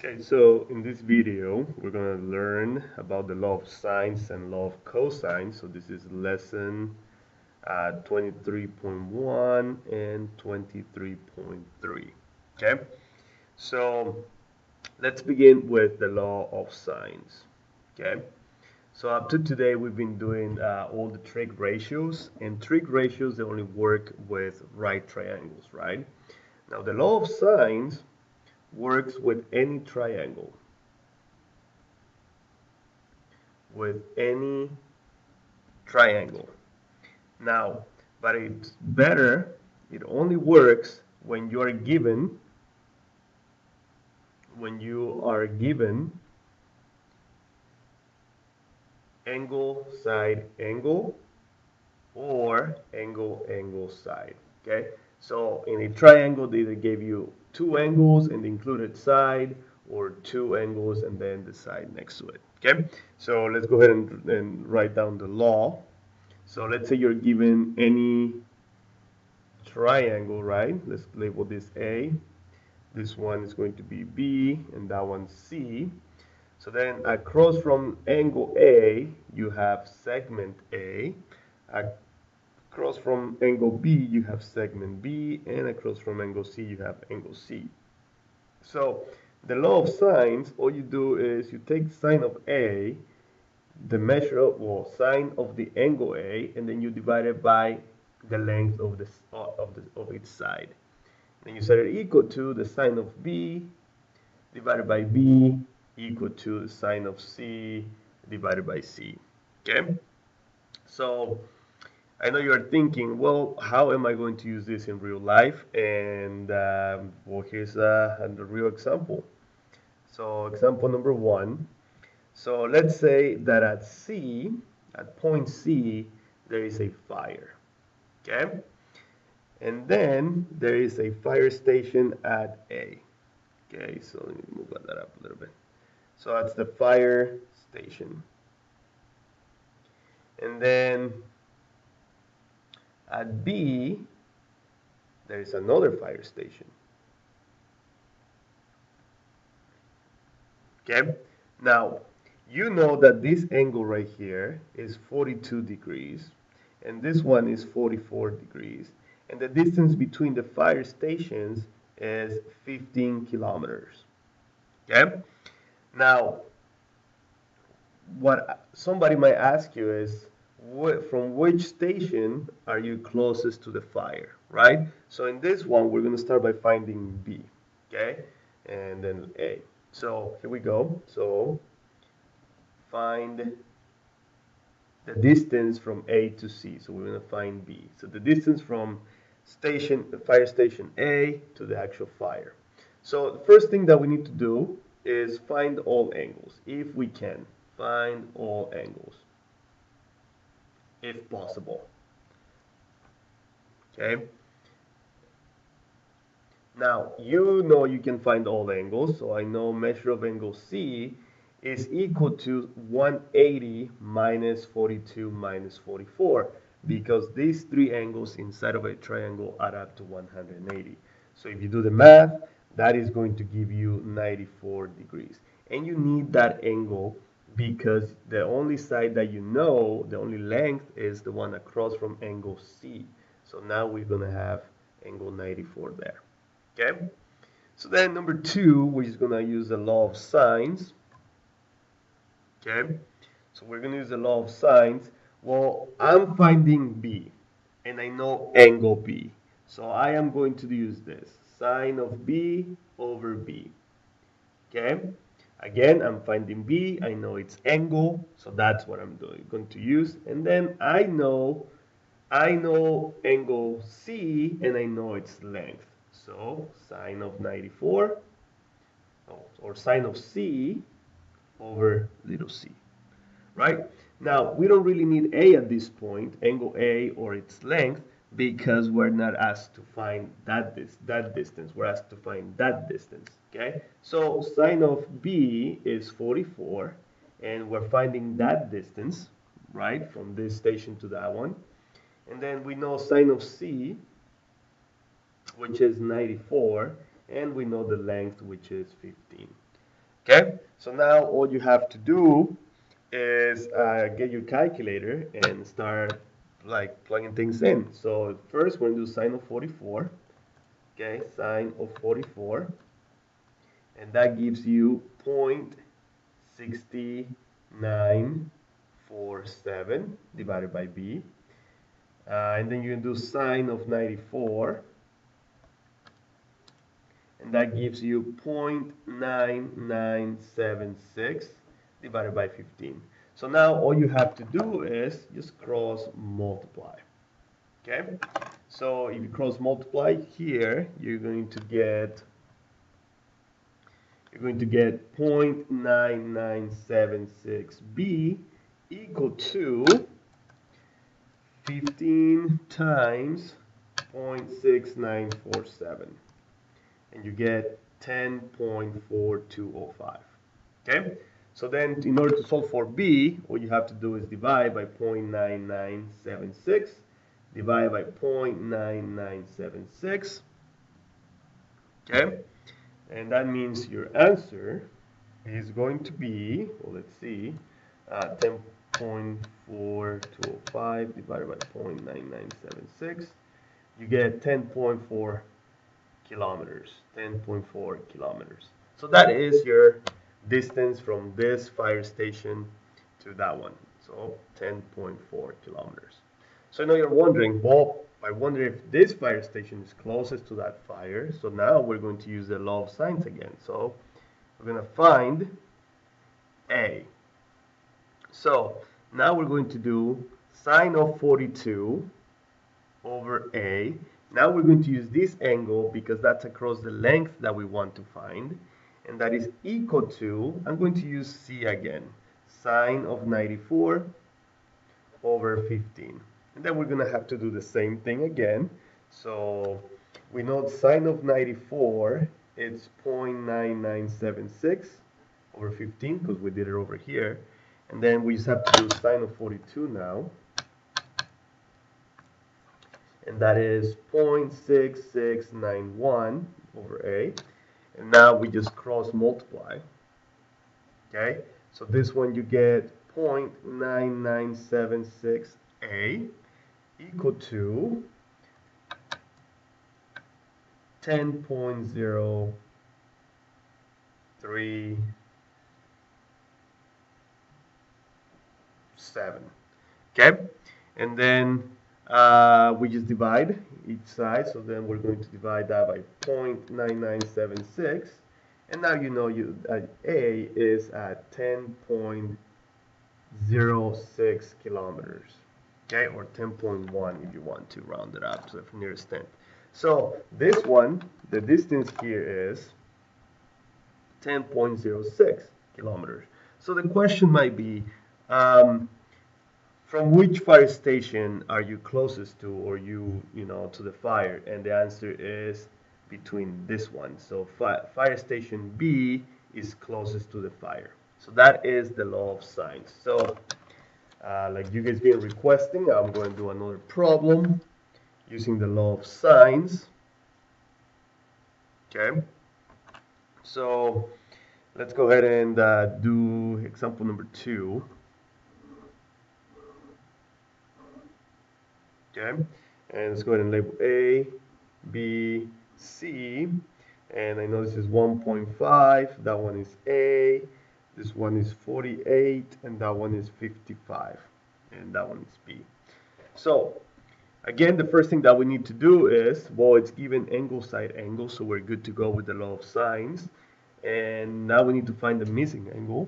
Okay, so in this video, we're going to learn about the law of sines and law of cosines. So this is lesson 23.1 and 23.3. Okay, so let's begin with the law of sines. Okay, so up to today, we've been doing all the trig ratios, and trig ratios, they only work with right triangles, right? Now, the law of sines works with any triangle. With any triangle. Now, but it's better, it only works when you are given angle side angle or angle angle side. Okay, so in a triangle they either gave you two angles and the included side, or two angles and then the side next to it. Okay, so let's go ahead and write down the law. So let's say you're given any triangle, right? Let's label this A. This one is going to be B, and that one C. So then across from angle A, you have segment A. Across from angle B, you have segment B, and across from angle C, you have angle C. So the law of sines, all you do is you take sine of A, the measure of, well, sine of the angle A, and then you divide it by the length of its side. Then you set it equal to the sine of B divided by B equal to the sine of C divided by C. Okay? So I know you're thinking, well, how am I going to use this in real life? And well, here's a real example. So example number one. So let's say that at point C, there is a fire. Okay? And then there is a fire station at A. Okay, so let me move that up a little bit. So that's the fire station. And then at B, there is another fire station. Okay, now you know that this angle right here is 42 degrees, and this one is 44 degrees, and the distance between the fire stations is 15 kilometers. Okay, now what somebody might ask you is, from which station are you closest to the fire, right? So in this one, we're going to start by finding B, okay, and then A. So here we go. So find the distance from A to C. So we're going to find B. So the distance from fire station A to the actual fire. So the first thing that we need to do is find all angles, if we can. Find all angles, if possible. Okay. Now, you know you can find all angles, so I know measure of angle C is equal to 180 minus 42 minus 44, because these three angles inside of a triangle add up to 180. So if you do the math, that is going to give you 94 degrees. And you need that angle because the only side that you know, the only length, is the one across from angle C. So now we're going to have angle 94 there. Okay? So then number two, we're just going to use the law of sines. Okay? So we're going to use the law of sines. Well, I'm finding B, and I know angle B. So I am going to use this, sine of B over B. Okay? Again, I'm finding B. I know its angle, so that's what I'm going to use. And then I know angle C, and I know its length. So sine of 94, or sine of C over little c. Right? Now, we don't really need A at this point, angle A or its length, because we're not asked to find that distance. We're asked to find that distance. Okay? So sine of B is 44, and we're finding that distance, right, from this station to that one. And then we know sine of C, which is 94, and we know the length, which is 15. Okay, so now all you have to do is get your calculator and start like plugging things in. So first we're going to do sine of 44. Okay, sine of 44, and that gives you 0.6947 divided by b. And then you can do sine of 94, and that gives you 0.9976 divided by 15. So now all you have to do is just cross multiply. Okay, so if you cross multiply here, you're going to get 0.9976b equal to 15 times 0.6947, and you get 10.4205. Okay, so then in order to solve for b, all you have to do is divide by 0.9976, divide by 0.9976. Okay, and that means your answer is going to be, well, let's see, 10.4205 divided by 0.9976. You get 10.4 kilometers. 10.4 kilometers. So that is your distance from this fire station to that one. So 10.4 kilometers. So I know you're wondering, Bob, I wonder if this fire station is closest to that fire. So now we're going to use the law of sines again. So we're going to find A. So now we're going to do sine of 42 over A. Now we're going to use this angle because that's across the length that we want to find. And that is equal to, I'm going to use C again, sine of 94 over 15. And then we're going to have to do the same thing again. So we know sine of 94, it's 0.9976 over 15 because we did it over here. And then we just have to do sine of 42 now. And that is 0.6691 over A. And now we just cross multiply. Okay, so this one you get 0.9976A equal to 10.037. Okay, and then we just divide each side, so then we're going to divide that by 0.9976, and now you know A is at 10.06 kilometers, okay, or 10.1 if you want to round it up to the nearest tenth. So this one, the distance here is 10.06 kilometers. So the question might be, from which fire station are you closest to, or you know, to the fire? And the answer is between this one. So fire station B is closest to the fire. So that is the law of sines. So like you guys been requesting, I'm going to do another problem using the law of sines. Okay. So let's go ahead and do example number 2. Okay, and let's go ahead and label A, B, C, and I know this is 1.5, that one is A, this one is 48, and that one is 55, and that one is B. So again, the first thing that we need to do is, well, it's given angle side angle, so we're good to go with the law of sines. And now we need to find the missing angle.